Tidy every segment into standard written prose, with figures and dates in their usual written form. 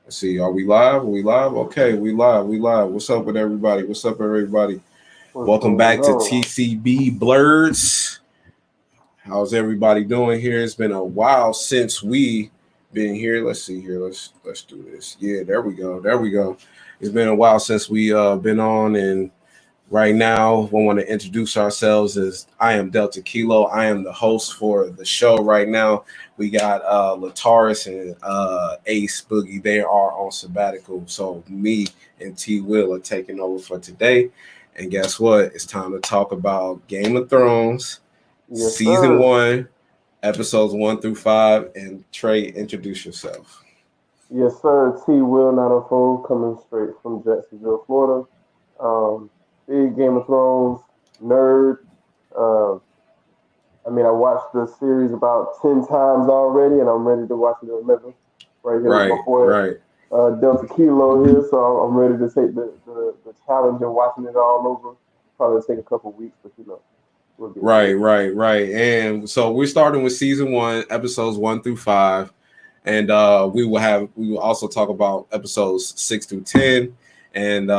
Let's see, are we live? Are we live? Okay, we live. We live. What's up with everybody? What's up, everybody? What's Welcome going back to on? TCB Blurs. How's everybody doing here? It's been a while since we been here. Let's see here. Let's do this. Yeah, there we go. There we go. It's been a while since we been on, and right now we want to introduce ourselves as I am Delta Kilo. I am the host for the show right now. We got Lataris and Ace Boogie. They are on sabbatical. So me and T Will are taking over for today. And guess what? It's time to talk about Game of Thrones, Yes, season sir. one, episodes 1 through 5. And Trey, introduce yourself. Yes, sir. T. Will 904 coming straight from Jacksonville, Florida. Um, Big Game of Thrones nerd. Uh, I watched the series about 10 times already, and I'm ready to watch it 11th. Right here with my Right, boy right. Delta Kilo here, so I'm ready to take the challenge of watching it all over. Probably take a couple weeks, but we'll get Right, through it. right, right. And so we're starting with season one, episodes 1 through 5. And we will also talk about episodes 6 through 10. And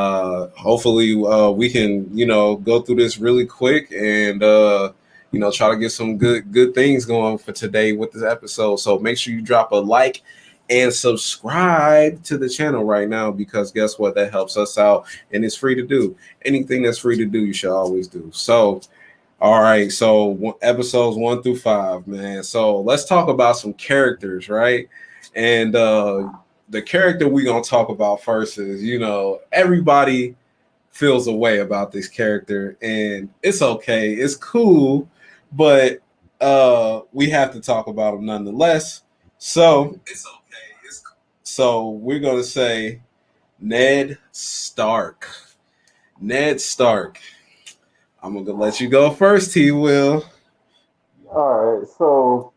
hopefully we can, go through this really quick and try to get some good things going for today with this episode. So make sure you drop a like and subscribe to the channel right now because guess what? That helps us out and it's free to do. Anything that's free to do, you should always do. So all right, so episodes 1 through 5, man. So let's talk about some characters, right? And the character we're gonna talk about first is, everybody feels a way about this character, and it's okay, it's cool, but we have to talk about him nonetheless. So so we're gonna say Ned Stark. Ned Stark. I'm gonna let you go first, T. Will. All right, so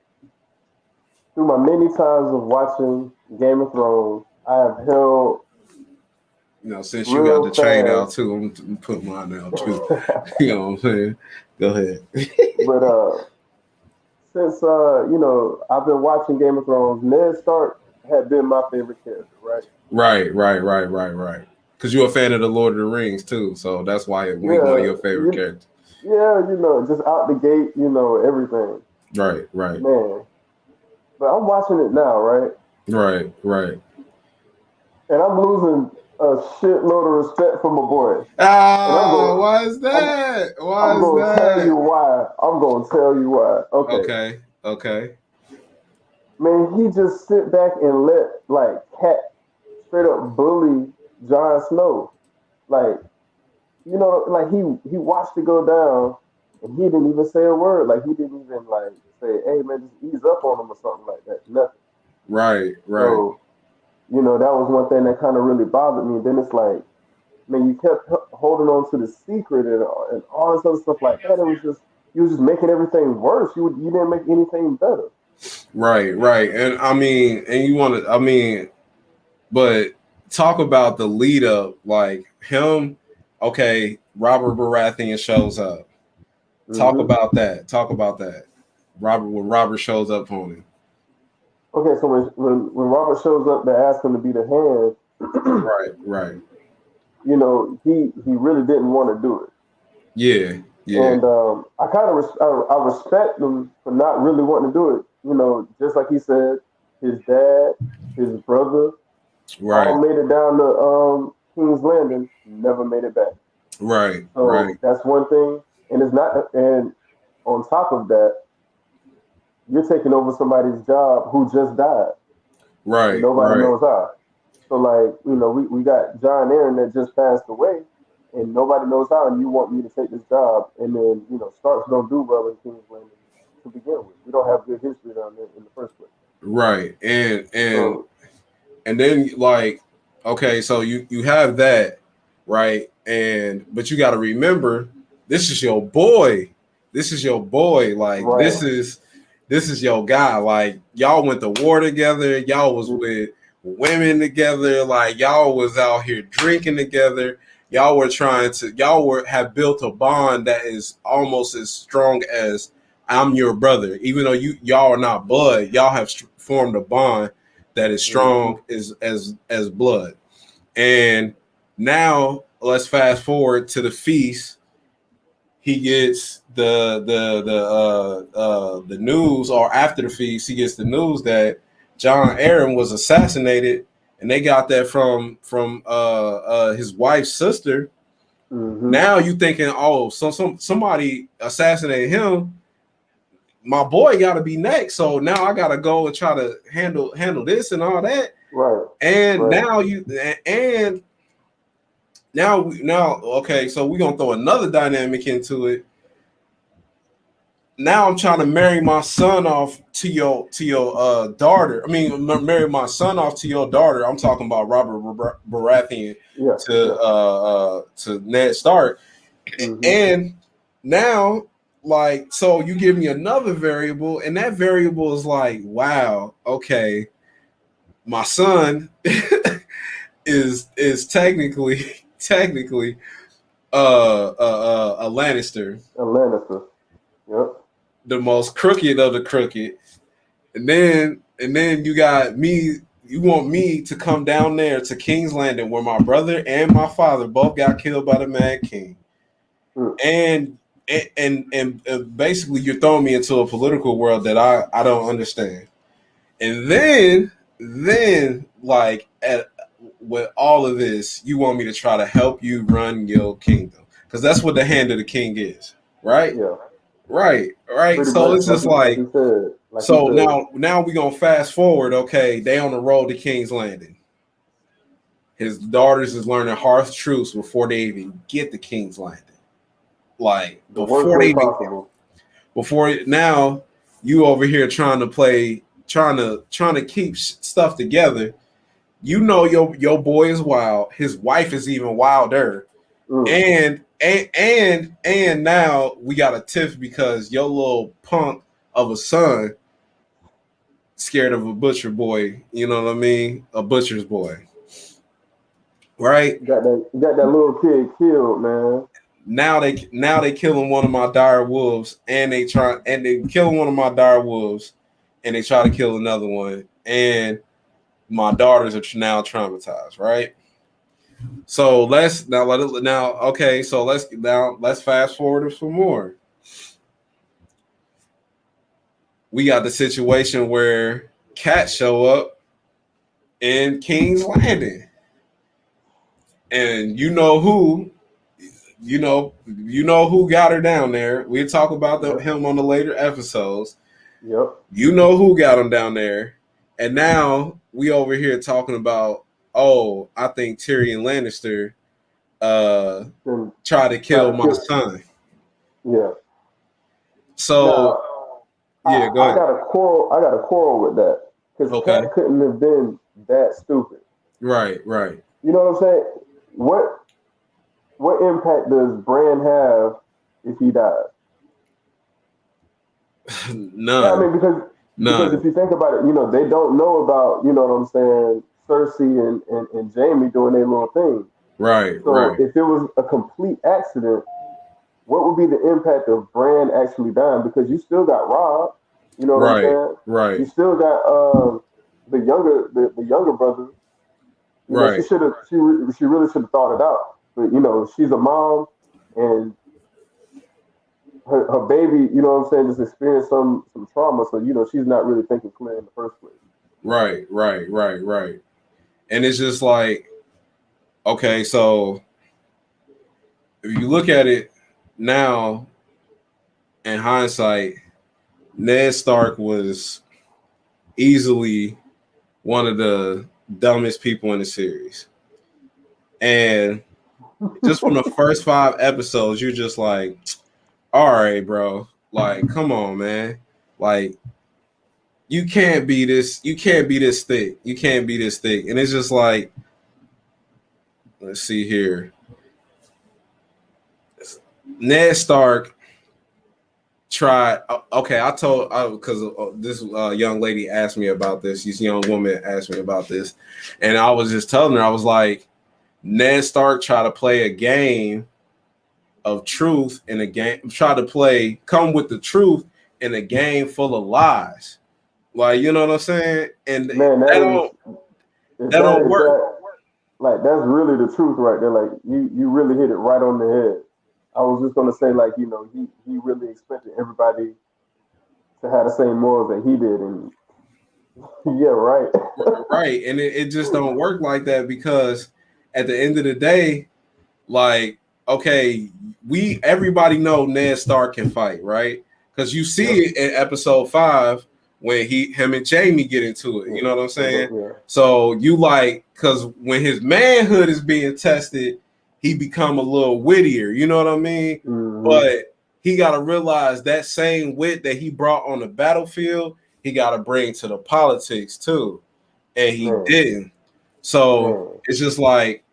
through my many times of watching Game of Thrones, I have held Since you got the real chain out fast. too, I'm gonna put mine out too. You know what I'm saying? Go ahead. But since I've been watching Game of Thrones, Ned Stark had been my favorite character, right? Right, right, right, right, right. Because you're a fan of the Lord of the Rings too, so that's why we one of Yeah, your favorite characters. just out the gate, everything, Right, right, man. But I'm watching it now, right? right, right. And I'm losing a shitload of respect for my boy. And Ah, why is I'm, that? Why I'm is gonna tell you that? why. I'm gonna tell you why. Okay, Okay, okay. man, he just sit back and let like Cat straight up bully Jon Snow. Like, like he watched it go down and he didn't even say a word. Like he didn't even like say, hey man, just ease up on him or something like that. Nothing. Right, right. So, that was one thing that kind of really bothered me. Then it's like, man, you kept holding on to the secret and all this other stuff like that. It was just you was just making everything worse. You didn't make anything better. Right, right. And I mean, and you want to, I mean, but talk about the lead up, like him. Okay, Robert Baratheon shows up. Talk Hmm. about that. Talk about that. Robert when Robert shows up on him. Okay, so when Robert shows up to ask him to be the hand, Right, right. he really didn't want to do it. Yeah, yeah. And I kind of I respect him for not really wanting to do it. Just like he said, his dad, his brother, all Right, made it down to King's Landing, never made it back. right, right, So that's one thing. And it's not. And on top of that, you're taking over somebody's job who just died, and right, nobody right, knows how. So like, we got John Aaron that just passed away, and nobody knows how, and you want me to take this job, and then Starks don't do well in King's Landing to begin with. We don't have good history down there in the first place. right. And So and then like, okay, so you have that, right? And but you got to remember, this is your boy. This is your boy. Like right, this is your guy. Like y'all went to war together. Y'all was with women together. Like y'all was out here drinking together. Y'all were have built a bond that is almost as strong as I'm your brother. Even though y'all are not blood, y'all have formed a bond that is strong as blood. And now let's fast forward to the feast. He gets the news, or after the feast, he gets the news that Jon Arryn was assassinated, and they got that from his wife's sister. Now you thinking, oh, so somebody assassinated him. My boy got to be next, so now I got to go and try to handle this and all that. Right. And now okay, so we're gonna throw another dynamic into it. Now I'm trying to marry my son off to your daughter. I mean, marry my son off to your daughter. I'm talking about Robert Baratheon to Ned Stark. And now, like, so you give me another variable, and that variable is like, wow, okay, my son is technically a Lannister. A Lannister. Yep. The most crooked of the crooked. And then you got me, you want me to come down there to King's Landing where my brother and my father both got killed by the Mad King. And basically you're throwing me into a political world that I don't understand. And then like with all of this, you want me to try to help you run your kingdom, because that's what the hand of the king is, right? Yeah. Right. Pretty So much, it's just like now we're gonna fast forward. Okay, they on the road to King's Landing. His daughters is learning harsh truths before they even get to King's Landing. Like before now, you over here trying to keep stuff together. You know your boy is wild. His wife is even wilder. And now we got a tiff because your little punk of a son scared of a butcher boy. You know what I mean? A butcher's boy, right? Got that little kid killed, man. Now they killing one of my dire wolves, and they killing one of my dire wolves, and they try to kill another one, and my daughters are now traumatized, right? So let's fast forward some more. We got the situation where cats show up in King's Landing, and you know who got her down there. We'll talk about him on the later episodes. Yep. You know who got him down there, and now we over here talking about, oh, I think Tyrion Lannister tried to kill my son. Yeah. So go ahead. I got a quarrel with that, because Cat couldn't have been that stupid. Right. You know what I'm saying? What impact does Bran have if he dies? None. I mean, because if you think about it, they don't know about, you know what I'm saying, Cersei and Jaime doing their little thing. Right. So if it was a complete accident, what would be the impact of Bran actually dying? Because you still got Robb, you know what I'm saying? Right. You still got the younger brother. Right. She really should have thought it out. But she's a mom, and her baby, you know what I'm saying, just experienced some trauma. So she's not really thinking clear in the first place. Right. And it's just like, okay, so if you look at it now, in hindsight, Ned Stark was easily one of the dumbest people in the series. And just from the first 5 episodes, you're just like, all right, bro, like, come on, man. Like, you can't be this thick. You can't be this thick. And it's just like, let's see here. Ned Stark tried. Okay, I told because this young lady asked me about this. This young woman asked me about this, and I was just telling her, I was like, Ned Stark tried to play a game of truth in a game. Try to come with the truth in a game full of lies. Like, you know what I'm saying? And Man, that don't if that don't that, work. like, that's really the truth right there. Like, you really hit it right on the head. I was just gonna say, like, he really expected everybody to have the same morals that he did, and yeah, right. Right. And it just don't work like that because at the end of the day, like, okay, everybody know Ned Stark can fight, right? Because you see Yep. it in episode 5 when him and Jamie get into it. Yeah. You know what I'm saying? Yeah. So you like, because when his manhood is being tested, he become a little wittier. You know what I mean? Mm-hmm. But he got to realize that same wit that he brought on the battlefield, he got to bring to the politics too, and he Man, didn't. So man. it's just like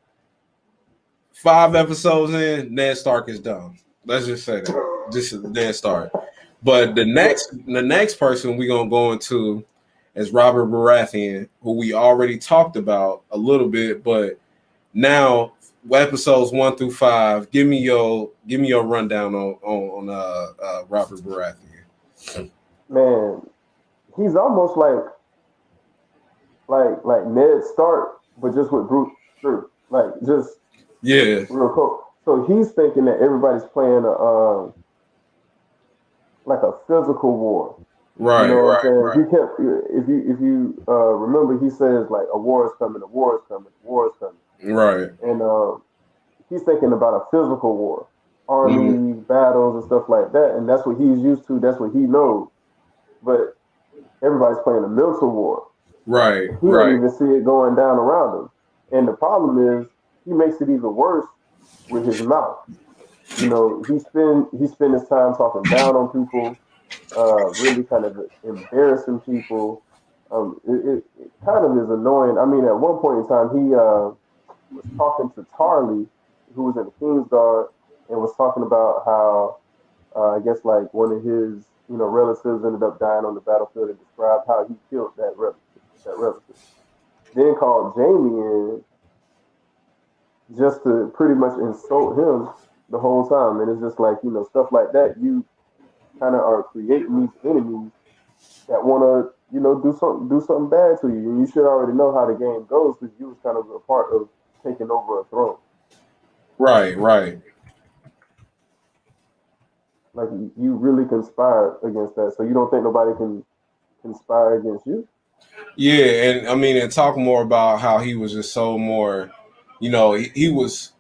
5 episodes in, Ned Stark is done. Let's just say that. Just Ned Stark. But the next person we're gonna go into is Robert Baratheon, who we already talked about a little bit, but now episodes 1 through 5, give me your rundown on Robert Baratheon. Man, he's almost like Ned Stark, but just with brute truth. Like, just Yeah, real cool. So he's thinking that everybody's playing like a physical war. You right, know what I'm right, saying? right, He kept if you remember, he says like a war is coming, a war is coming, a war is coming, right. and he's thinking about a physical war, Mhm. armies, battles, and stuff like that, and that's what he's used to. That's what he knows. But everybody's playing a mental war. Right, He don't right, even see it going down around him. And the problem is, he makes it even worse with his mouth. He spend his time talking down on people, really kind of embarrassing people. It kind of is annoying. I mean, at one point in time, he was talking to Tarly, who was in the Kingsguard, and was talking about how I guess like one of his relatives ended up dying on the battlefield, and described how he killed that relative. That relative. Then called Jamie in just to pretty much insult him the whole time, and it's just like stuff like that. You kind of are creating these enemies that want to do something bad to you, and you should already know how the game goes because you was kind of a part of taking over a throne. right, right. Like you really conspired against that, so you don't think nobody can conspire against you? Yeah, and I mean, and talk more about how he was just so more, he was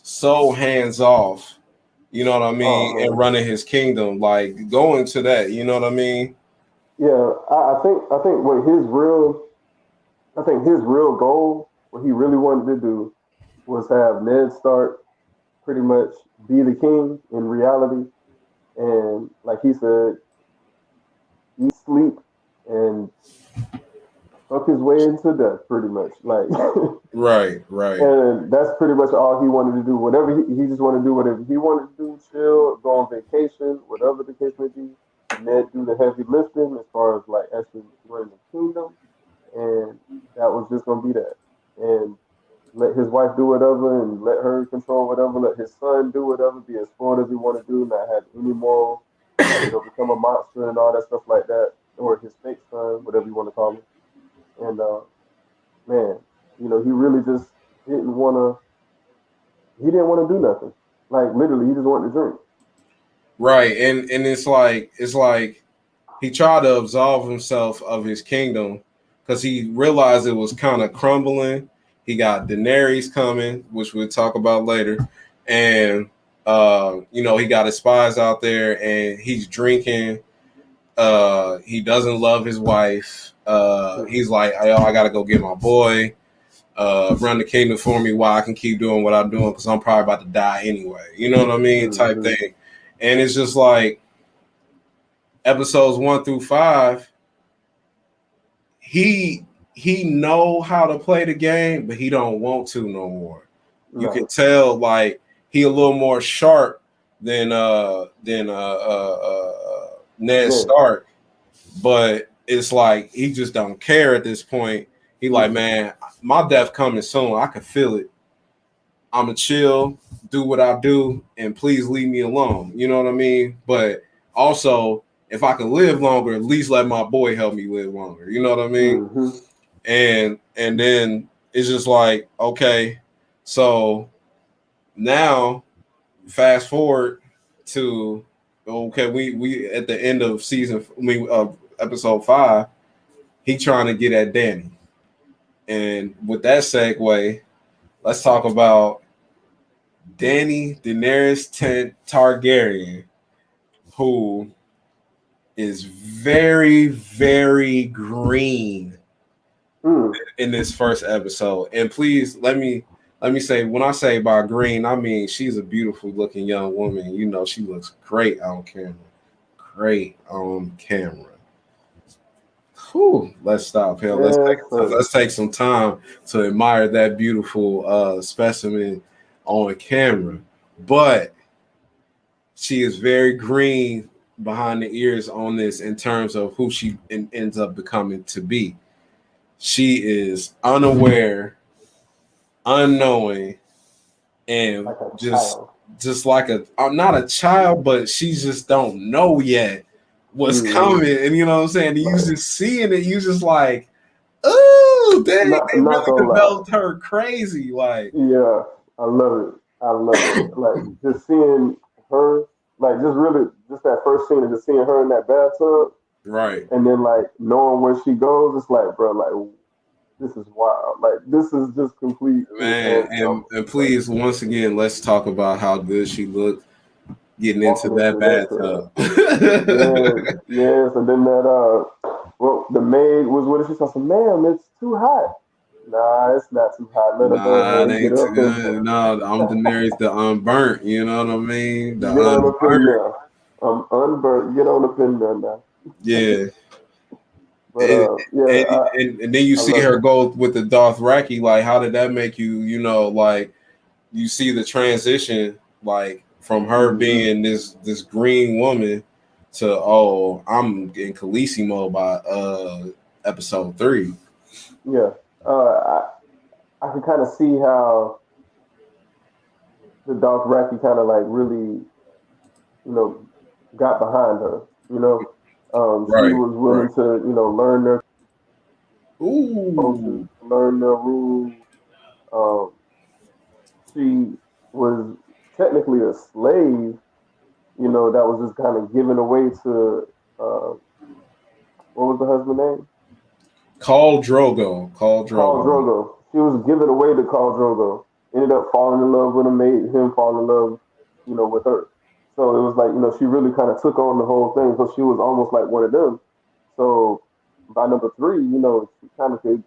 so hands off, you know what I Oh mean, and man, running his kingdom, like going to that, you know what I mean? yeah. I think his real goal, what he really wanted to do, was have Ned Stark pretty much be the king in reality, and like he said, eat, sleep, and fuck his way into death, pretty much. Like, Right, right, and that's pretty much all he wanted to do. Whatever he just wanted to do, whatever he wanted to do, chill, go on vacation, whatever the case may be. Ned do the heavy lifting as far as like actually running the kingdom, and that was just gonna be that. And let his wife do whatever, and let her control whatever. Let his son do whatever, be as spoiled as he want to do, not have any moral, become a monster and all that stuff like that, or his fake son, whatever you want to call him. And man, he really just didn't want to. He didn't want to do nothing. Like literally, he just wanted to drink. right, and it's like he tried to absolve himself of his kingdom because he realized it was kind of crumbling. He got Daenerys coming, which we'll talk about later, and he got his spies out there, and he's drinking. He doesn't love his wife. He's like, oh, I gotta go get my boy. Run the kingdom for me while I can keep doing what I'm doing because I'm probably about to die anyway. You know what I mean? Type Mm-hmm. thing. And it's just like episodes 1 through 5, he know how to play the game, but he don't want to no more. You can No. tell like he a little more sharp than Ned Yeah. Stark, but it's like he just don't care at this point. He like, Mm-mm. man, my death coming soon. I can feel it. I'ma chill, do what I do, and please leave me alone. You know what I mean? But also if I can live longer, at least let my boy help me live longer. You know what I mean? Mm-hmm. And then it's just like, okay, so now fast forward to okay, we at the end of episode 5, he trying to get at Danny. And with that segue, let's talk about Danny Daenerys Targaryen, who is very, very green in this first episode. And please let me say, when I say by green, I mean she's a beautiful looking young woman. You know, she looks great on camera. Great on camera. Whew, let's stop here. Let's take some time to admire that beautiful specimen on camera. But she is very green behind the ears on this in terms of who she ends up becoming to be. She is unaware, unknowing, and like just like not a child, but she just don't know yet what's coming. And you know what I'm saying? You just seeing it, you just like, oh, dang, they really developed her crazy. Like, yeah, I love it. Like just seeing her, like just that first scene and just seeing her in that bathtub, right? And then like knowing where she goes, it's like, bro, like this is wild. Like this is just complete. Man, and please, once again, let's talk about how good she looked getting into that bathtub. Yes, and then that well, the maid was with her. She said, "Ma'am, it's too hot." Nah, it's not too hot. Let her go ahead and get up in. No, I'm Daenerys the unburnt. You know what I mean? The get on up in there. I'm unburnt. Get on up in there now. Yeah. But and then you see her go with the Dothraki. Like, how did that make you? You know, like you see the transition, like from her being this green woman to I'm in Khaleesi mode by episode 3. Yeah, I can kind of see how the Dothraki kind of like really, got behind her. She was willing to, learn their culture, learn their rules. She was technically a slave, that was just kind of given away to what was the husband's name? Khal Drogo. She was given away to Khal Drogo. Ended up falling in love with him, made him fall in love, with her. So it was like, she really kind of took on the whole thing. So she was almost like one of them. So by number 3, she kind of could,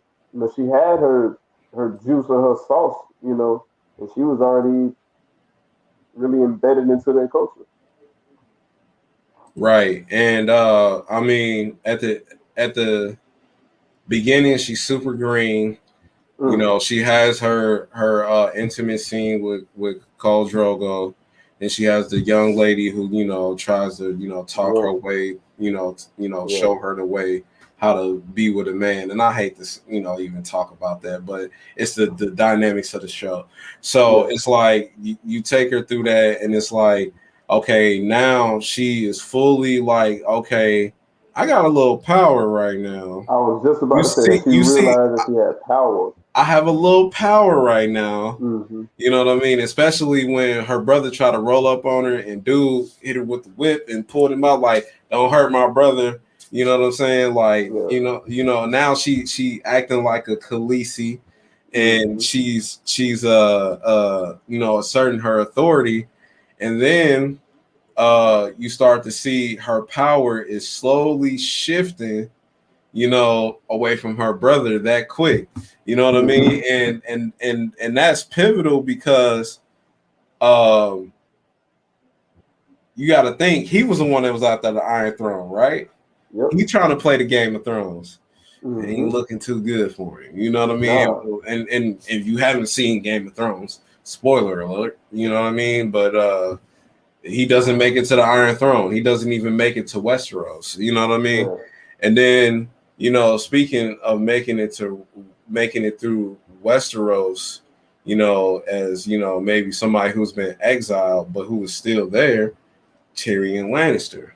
she had her juice or her sauce, and she was already really embedded into their culture. Right. And I mean at the beginning she's super green. You know, she has her intimate scene with Khal Drogo, and she has the young lady who tries to talk her way, show her the way how to be with a man. And I hate this even talk about that, but it's the dynamics of the show. So it's like you take her through that, and it's like, okay, now she is fully like, okay, I got a little power right now. I was just about to say that she realized that she had power. I have a little power right now. Mm-hmm. You know what I mean? Especially when her brother tried to roll up on her and dude hit her with the whip and pulled him out like, don't hurt my brother. You know what I'm saying? Like, now she acting like a Khaleesi, and she's asserting her authority. And then you start to see her power is slowly shifting, away from her brother that quick. You know what I mean? And that's pivotal because you got to think he was the one that was out there the Iron Throne, right? Yep. He trying to play the Game of Thrones. Ain't looking too good for him. You know what I mean? No. And if you haven't seen Game of Thrones, spoiler alert, you know what I mean? But he doesn't make it to the Iron Throne. He doesn't even make it to Westeros. You know what I mean? Yeah. And then, speaking of making it through Westeros, as maybe somebody who's been exiled but who is still there, Tyrion Lannister.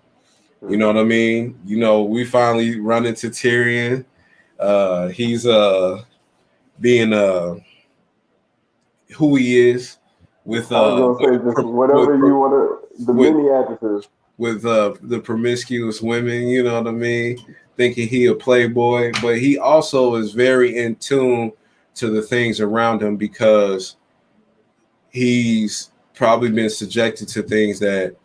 You know what I mean? You know, we finally run into Tyrion. He's being who he is with I was gonna say just whatever you want to, the with many adjectives. with the promiscuous women, you know what I mean? Thinking he a playboy, but he also is very in tune to the things around him because he's probably been subjected to things that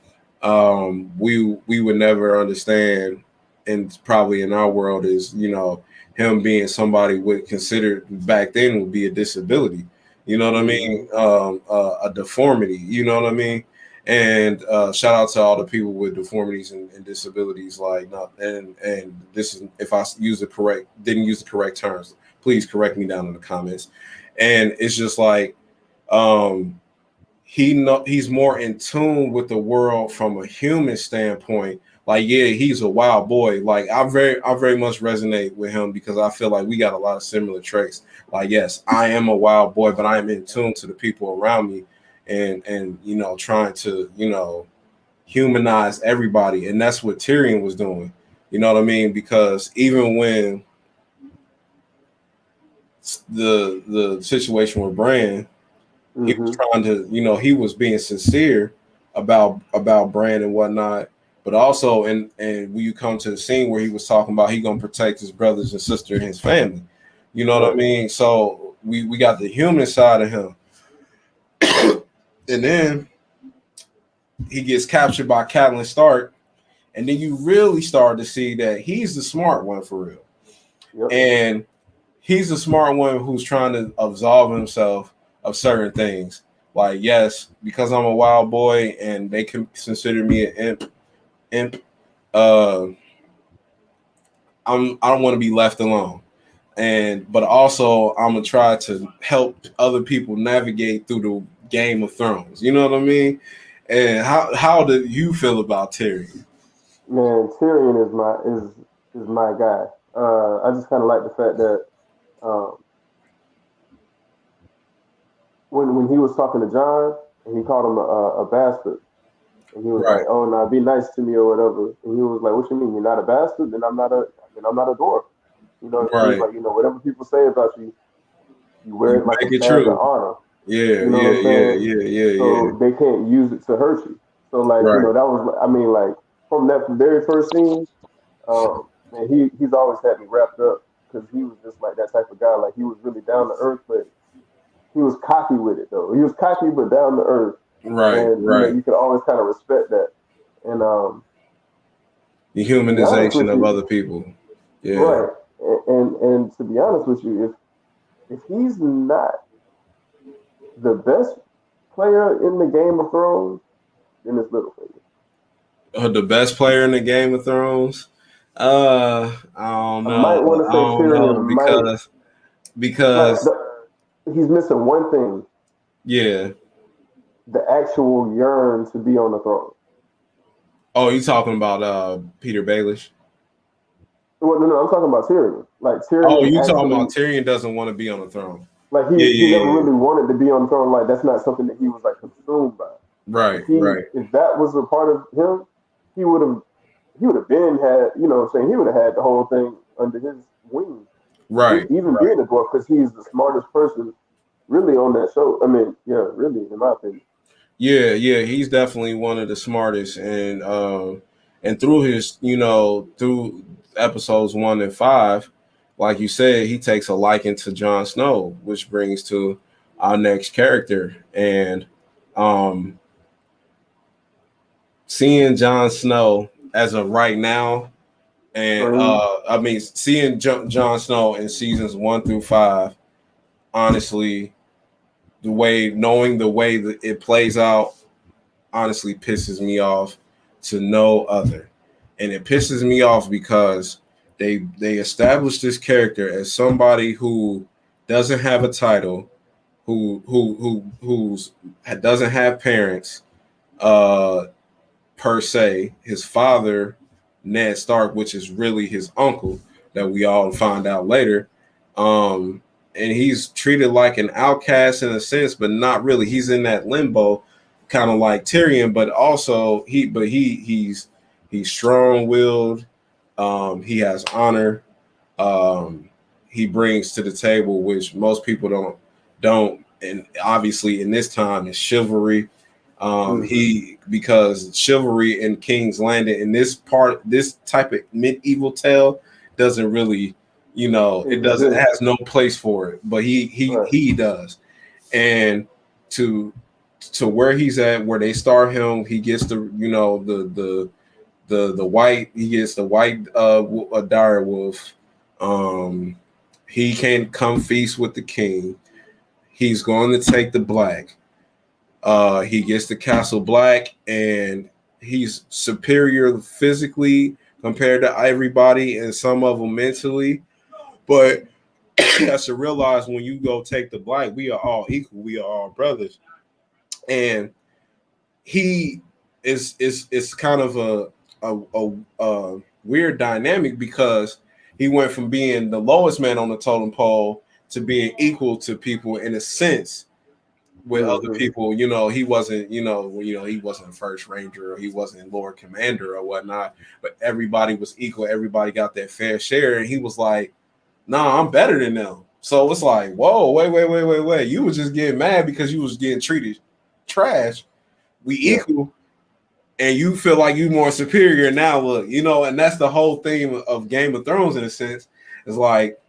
we would never understand, and probably in our world is, you know, him being somebody would consider back then would be a disability. You know what I mean? A deformity. You know what I mean? And shout out to all the people with deformities and disabilities. Like, not and this is if I didn't use the correct terms, please correct me down in the comments. And it's just like um, he's more in tune with the world from a human standpoint. Like, yeah, he's a wild boy. Like, I very much resonate with him because I feel like we got a lot of similar traits. Like, yes, I am a wild boy, but I am in tune to the people around me, and you know, trying to, you know, humanize everybody, and that's what Tyrion was doing. You know what I mean? Because even when the situation with Bran, he was trying to, you know, he was being sincere about Bran and whatnot, but also and when you come to the scene where he was talking about he gonna protect his brothers and sister and his family, you know what I mean? So we got the human side of him, and then he gets captured by Catelyn Stark, and then you really start to see that he's the smart one for real, and he's the smart one who's trying to absolve himself of certain things. Like, yes, because I'm a wild boy and they can consider me an imp. I don't want to be left alone, but also I'm gonna try to help other people navigate through the Game of Thrones. You know what I mean? And how do you feel about Tyrion? Man, Tyrion is my guy. I just kind of like the fact that um, when he was talking to John and he called him a bastard, and he was like, "Oh, now be nice to me or whatever," and he was like, "What you mean? You're not a bastard? Then I'm not a dwarf." You know, he was like, you know, whatever people say about you, you wear it like a badge of honor. Yeah, you know what I'm saying? So they can't use it to hurt you. So like, you know, that was, I mean, like from that very first scene, man, he's always had me wrapped up because he was just like that type of guy. Like he was really down to earth, but he was cocky with it though. He was cocky but down to earth, and you know, you could always kind of respect that. And the humanization of other people, right? And to be honest with you, if he's not the best player in the Game of Thrones, then it's Littlefinger. The best player in the Game of Thrones? I don't know. I might want to say Tyrion because he's missing one thing. Yeah. The actual yearn to be on the throne. Oh, you talking about Peter Baelish? Well, no, I'm talking about Tyrion. Like Tyrion. Oh, you talking about Tyrion doesn't want to be on the throne? Like he never really wanted to be on the throne. Like that's not something that he was like consumed by. Right. If that was a part of him, he would have been had, you know what I'm saying, he would have had the whole thing under his wing. Right. Even being a dwarf, because he's the smartest person really on that show. I mean, yeah, really, in my opinion. Yeah, he's definitely one of the smartest, and through his, you know, through episodes 1 and 5, like you said, he takes a liking to Jon Snow, which brings to our next character, and seeing Jon Snow as of right now, and I mean, seeing Jon Snow in seasons 1 through 5, honestly, knowing the way that it plays out, honestly pisses me off to no other. And it pisses me off because they established this character as somebody who doesn't have a title, who's doesn't have parents, per se. His father, Ned Stark, which is really his uncle, that we all find out later. And he's treated like an outcast in a sense, but not really. He's in that limbo, kind of like Tyrion, but also he's He's strong-willed. He has honor. He brings to the table, which most people don't. And obviously, in this time, is chivalry. Because chivalry in King's Landing in this type of medieval tale doesn't really, it has no place for it. But he does, and to where he's at, where they start him, he gets the white, he gets the white dire wolf. He can come feast with the king. He's going to take the black. He gets the Castle Black, and he's superior physically compared to everybody, and some of them mentally. But has to realize when you go take the black, we are all equal. We are all brothers, and he is kind of a weird dynamic because he went from being the lowest man on the totem pole to being equal to people in a sense. With other people, he wasn't, he wasn't First Ranger or he wasn't Lord Commander or whatnot, but everybody was equal. Everybody got their fair share. And he was like, nah, I'm better than them. So it's like, whoa, wait. You was just getting mad because you was getting treated trash. We equal. And you feel like you more superior now. Look, and that's the whole theme of Game of Thrones in a sense. It's like,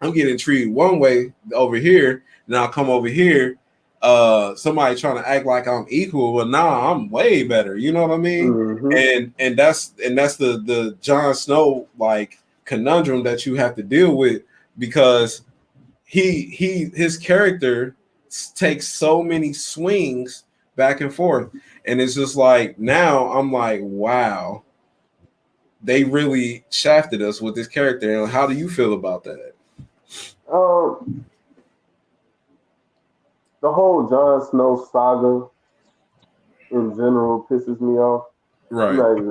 I'm getting treated one way over here. Now I come over here. Somebody trying to act like I'm equal, but nah, I'm way better. You know what I mean? And that's the Jon Snow like conundrum that you have to deal with because his character takes so many swings back and forth, and it's just like now I'm like, wow, they really shafted us with this character. And how do you feel about that? The whole Jon Snow saga in general pisses me off. Right. I'm not even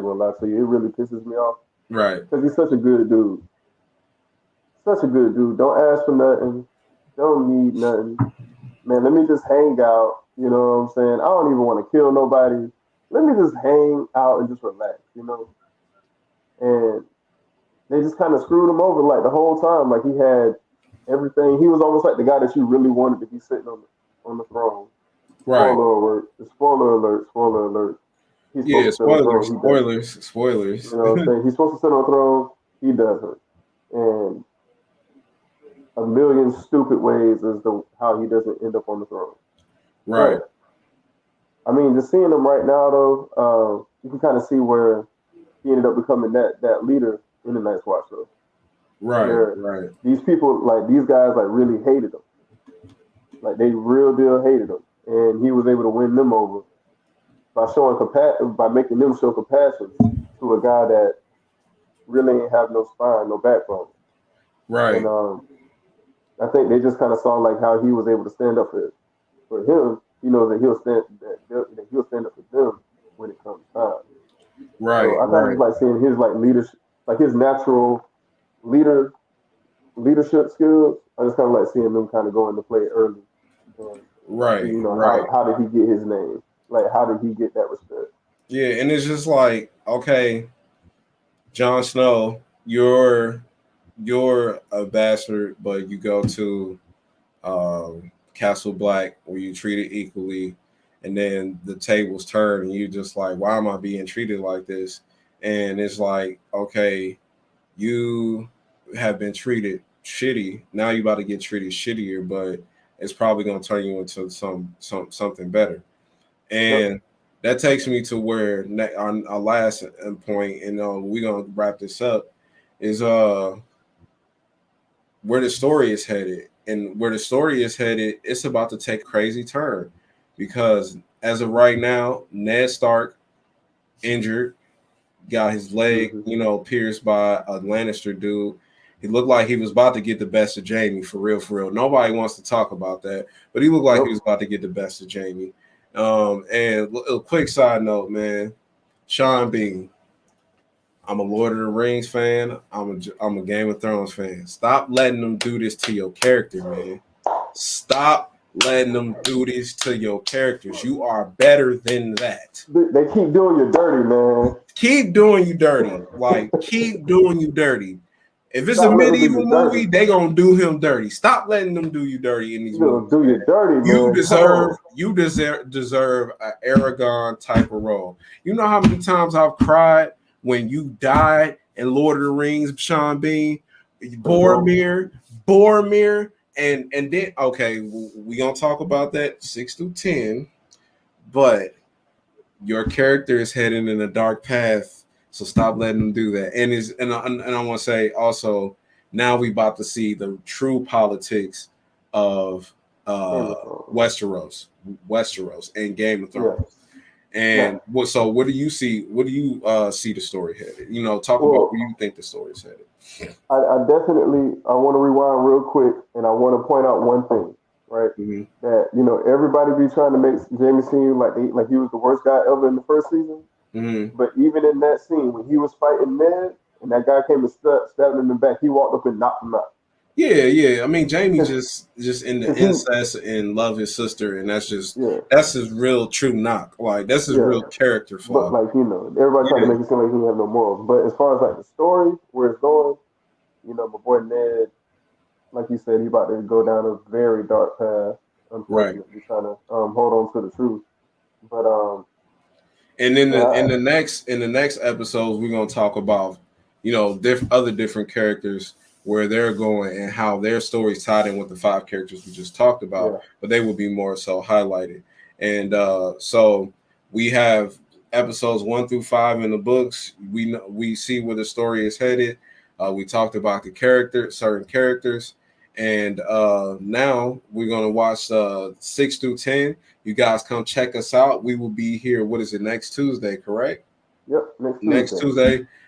gonna lie to you. It really pisses me off. Right. Because he's such a good dude. Such a good dude. Don't ask for nothing. Don't need nothing. Man, let me just hang out. You know what I'm saying? I don't even want to kill nobody. Let me just hang out and just relax, And they just kind of screwed him over like the whole time. Like he had everything. He was almost like the guy that you really wanted to be sitting on the throne. Right. Spoiler alert. Spoilers. You know what I'm saying? He's supposed to sit on the throne. He doesn't. And a million stupid ways as to how he doesn't end up on the throne. Right. But, I mean, just seeing him right now, though, you can kind of see where he ended up becoming that leader in the Night's Watch, though. Right. These people, like these guys, like really hated him. Like they real deal hated him, and he was able to win them over by by making them show compassion to a guy that really ain't have no spine, no backbone. Right. And I think they just kind of saw like how he was able to stand up for him. That he'll stand up for them when it comes time. Right. So I kind of like seeing his like leadership, like his natural leadership skills. I just kind of like seeing them kind of go into play early. And, right. How did he get his name? Like, how did he get that respect? Yeah, and it's just like, okay, Jon Snow, you're a bastard, but you go to Castle Black where you treated equally, and then the tables turn, and you just like, why am I being treated like this? And it's like, okay, you have been treated shitty. Now you're about to get treated shittier, but it's probably going to turn you into something better. And that takes me to where our last point, and we're going to wrap this up, is where the story is headed. And where the story is headed, it's about to take a crazy turn because as of right now, Ned Stark injured, got his leg, pierced by a Lannister dude. He looked like he was about to get the best of Jaime, for real. Nobody wants to talk about that, but he looked like he was about to get the best of Jaime. And a quick side note, man, Sean Bean. I'm a Lord of the Rings fan. I'm a Game of Thrones fan. Stop letting them do this to your character, man. Stop letting them do this to your characters. You are better than that. They keep doing you dirty, man. Keep doing you dirty. Like, keep doing you dirty. If it's Stop a letting them do medieval you movie, dirty. they gonna do him dirty. Stop letting them do you dirty in these movies. Do you dirty, man. You Come deserve an Aragon type of role. You know how many times I've cried when you died in Lord of the Rings, Sean Bean, Boromir, and then okay, we gonna talk about that 6 through 10, but your character is heading in a dark path, so stop letting them do that. And I want to say also, now we about to see the true politics of Westeros and Game of Thrones. Yeah. And what do you see? What do you see the story headed? You know, talk about where you think the story is headed. I definitely I want to rewind real quick, and I want to point out one thing, right? Mm-hmm. That everybody be trying to make Jamie seem like he was the worst guy ever in the first season. Mm-hmm. But even in that scene when he was fighting Ned, and that guy came and stabbed him in the back, he walked up and knocked him out. Yeah. I mean, Jamie just in the incest and love his sister, and that's his real true knock. Like that's his real character flaw. But like everybody trying to make it seem like he have no morals. But as far as like the story, where it's going, my boy Ned, like you said, he about to go down a very dark path. Unfortunately, trying to hold on to the truth. But and in the next episodes, we're gonna talk about other different characters, where they're going and how their stories tied in with the 5 characters we just talked about, but they will be more so highlighted. And so we have episodes 1 through 5 in the books. We see where the story is headed. We talked about certain characters, and now we're gonna watch 6 through 10. You guys come check us out. We will be here. What is it? Next Tuesday, correct? Yep.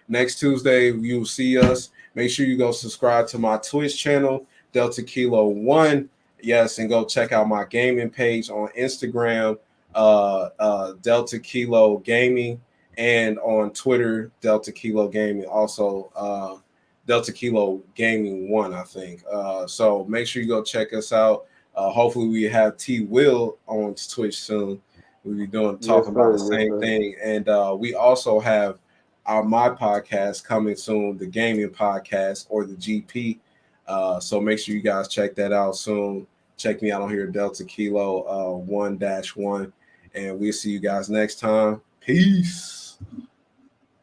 Next Tuesday, you'll see us. Make sure you go subscribe to my Twitch channel, Delta Kilo 1. Yes, and go check out my gaming page on Instagram, Delta Kilo Gaming, and on Twitter, Delta Kilo Gaming. Also, Delta Kilo Gaming 1, I think. So make sure you go check us out. Hopefully, we have T Will on Twitch soon. We'll be talking about the same thing, and we also have my podcast coming soon, the gaming podcast or the GP. So make sure you guys check that out soon. Check me out on here, Delta Kilo 1-1, and we'll see you guys next time. Peace.